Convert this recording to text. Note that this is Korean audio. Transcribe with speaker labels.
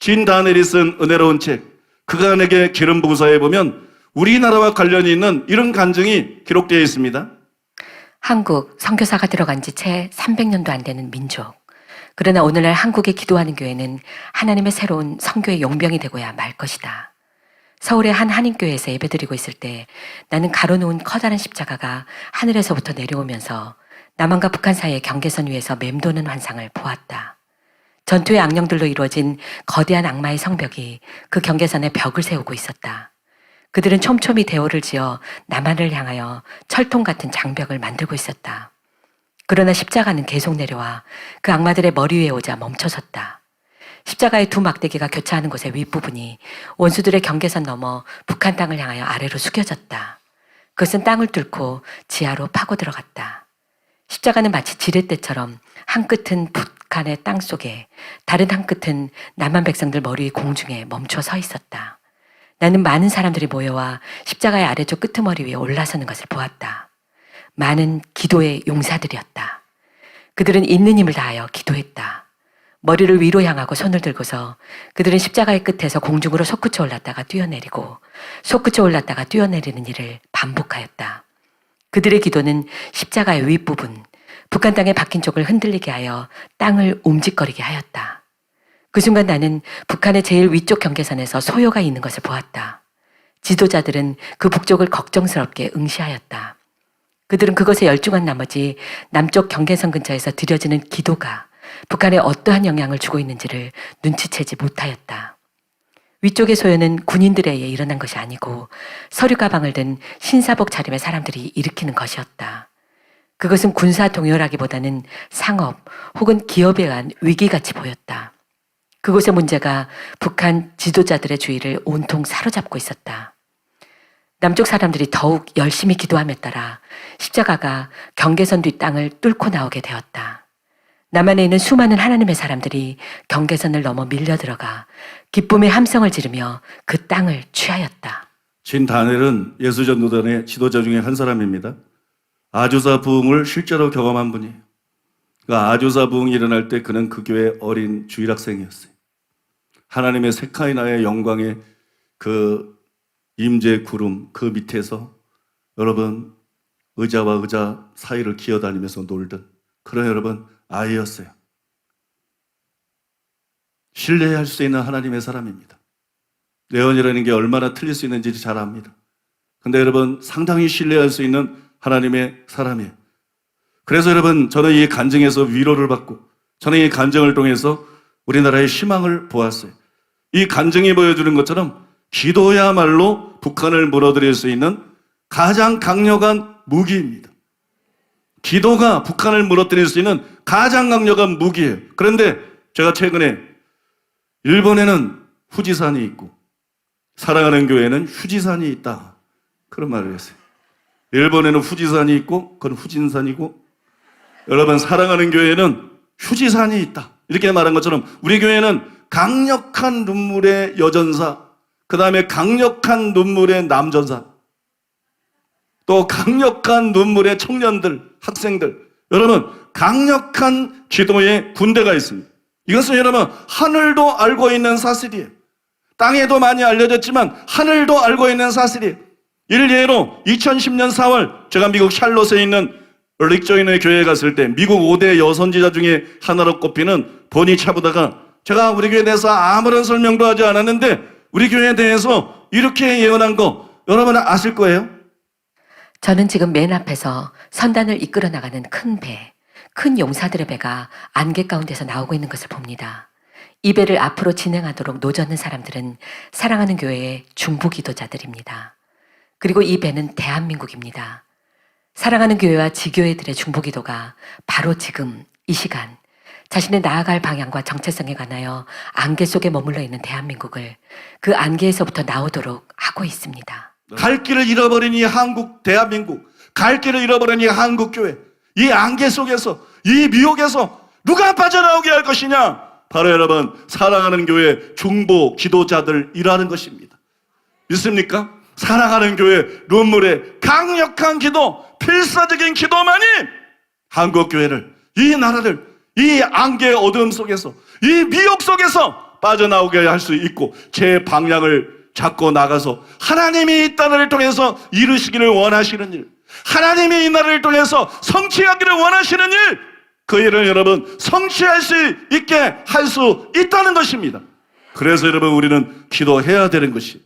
Speaker 1: 진 다니엘이 쓴 은혜로운 책 그간에게 기름 부사에 보면 우리나라와 관련이 있는 이런 간증이 기록되어 있습니다.
Speaker 2: 한국 선교사가 들어간 지 채 300년도 안 되는 민족. 그러나 오늘날 한국에 기도하는 교회는 하나님의 새로운 선교의 용병이 되고야 말 것이다. 서울의 한 한인교회에서 예배드리고 있을 때 나는 가로놓은 커다란 십자가가 하늘에서부터 내려오면서 남한과 북한 사이의 경계선 위에서 맴도는 환상을 보았다. 전투의 악령들로 이루어진 거대한 악마의 성벽이 그 경계선에 벽을 세우고 있었다. 그들은 촘촘히 대오를 지어 남한을 향하여 철통 같은 장벽을 만들고 있었다. 그러나 십자가는 계속 내려와 그 악마들의 머리 위에 오자 멈춰섰다. 십자가의 두 막대기가 교차하는 곳의 윗부분이 원수들의 경계선 넘어 북한 땅을 향하여 아래로 숙여졌다. 그것은 땅을 뚫고 지하로 파고 들어갔다. 십자가는 마치 지렛대처럼 한 끝은 북한의 땅 속에, 다른 한 끝은 남한 백성들 머리 공중에 멈춰 서 있었다. 나는 많은 사람들이 모여와 십자가의 아래쪽 끄트머리 위에 올라서는 것을 보았다. 많은 기도의 용사들이었다. 그들은 있는 힘을 다하여 기도했다. 머리를 위로 향하고 손을 들고서 그들은 십자가의 끝에서 공중으로 솟구쳐 올랐다가 뛰어내리고 솟구쳐 올랐다가 뛰어내리는 일을 반복하였다. 그들의 기도는 십자가의 윗부분, 북한 땅에 박힌 쪽을 흔들리게 하여 땅을 움직거리게 하였다. 그 순간 나는 북한의 제일 위쪽 경계선에서 소요가 있는 것을 보았다. 지도자들은 그 북쪽을 걱정스럽게 응시하였다. 그들은 그것에 열중한 나머지 남쪽 경계선 근처에서 드려지는 기도가 북한에 어떠한 영향을 주고 있는지를 눈치채지 못하였다. 위쪽의 소요는 군인들에 의해 일어난 것이 아니고 서류 가방을 든 신사복 차림의 사람들이 일으키는 것이었다. 그것은 군사 동요라기보다는 상업 혹은 기업에 의한 위기같이 보였다. 그곳의 문제가 북한 지도자들의 주의를 온통 사로잡고 있었다. 남쪽 사람들이 더욱 열심히 기도함에 따라 십자가가 경계선 뒷 땅을 뚫고 나오게 되었다. 남한에 있는 수많은 하나님의 사람들이 경계선을 넘어 밀려 들어가 기쁨의 함성을 지르며 그 땅을 취하였다.
Speaker 1: 진 다니엘은 예수전도단의 지도자 중에 한 사람입니다. 아주사 부흥을 실제로 경험한 분이에요. 그 아주사 부흥이 일어날 때 그는 그 교회 어린 주일학생이었어요. 하나님의 세카이나의 영광의 그 임재 구름 그 밑에서 여러분 의자와 의자 사이를 기어다니면서 놀던 그런 여러분 아이였어요. 신뢰할 수 있는 하나님의 사람입니다. 예언이라는 게 얼마나 틀릴 수 있는지 잘 압니다. 근데 여러분 상당히 신뢰할 수 있는 하나님의 사람이에요. 그래서 여러분 저는 이 간증에서 위로를 받고 저는 이 간증을 통해서 우리나라의 희망을 보았어요. 이 간증이 보여주는 것처럼 기도야말로 북한을 무너뜨릴 수 있는 가장 강력한 무기입니다. 기도가 북한을 무너뜨릴 수 있는 가장 강력한 무기예요. 그런데 제가 최근에 일본에는 후지산이 있고 사랑하는 교회는 휴지산이 있다 그런 말을 했어요. 일본에는 후지산이 있고 그건 후진산이고 여러분 사랑하는 교회는 휴지산이 있다 이렇게 말한 것처럼 우리 교회는 강력한 눈물의 여전사, 그 다음에 강력한 눈물의 남전사, 또 강력한 눈물의 청년들, 학생들, 여러분 강력한 기도의 군대가 있습니다. 이것은 여러분 하늘도 알고 있는 사실이에요. 땅에도 많이 알려졌지만 하늘도 알고 있는 사실이에요. 일례로 2010년 4월 제가 미국 샬롯에 있는 릭조인의 교회에 갔을 때 미국 5대 여선지자 중에 하나로 꼽히는 보니 차부다가 제가 우리 교회에 대해서 아무런 설명도 하지 않았는데 우리 교회에 대해서 이렇게 예언한 거 여러분 아실 거예요?
Speaker 2: 저는 지금 맨 앞에서 선단을 이끌어 나가는 큰 배, 큰 용사들의 배가 안개 가운데서 나오고 있는 것을 봅니다. 이 배를 앞으로 진행하도록 노젓는 사람들은 사랑하는 교회의 중부 기도자들입니다. 그리고 이 배는 대한민국입니다. 사랑하는 교회와 지교회들의 중보 기도가 바로 지금 이 시간 자신의 나아갈 방향과 정체성에 관하여 안개 속에 머물러 있는 대한민국을 그 안개에서부터 나오도록 하고 있습니다.
Speaker 1: 갈 길을 잃어버린 이 한국 대한민국, 갈 길을 잃어버린 이 한국교회, 이 안개 속에서 이 미혹에서 누가 빠져나오게 할 것이냐? 바로 여러분 사랑하는 교회 중보 기도자들이라는 것입니다. 믿습니까? 사랑하는 교회 눈물의 강력한 기도, 필사적인 기도만이 한국교회를, 이 나라를 이 안개의 어두움 속에서 이 미혹 속에서 빠져나오게 할 수 있고 제 방향을 잡고 나가서 하나님이 이 나라를 통해서 이루시기를 원하시는 일, 하나님이 이 나라를 통해서 성취하기를 원하시는 일, 그 일을 여러분 성취할 수 있게 할 수 있다는 것입니다. 그래서 여러분 우리는 기도해야 되는 것이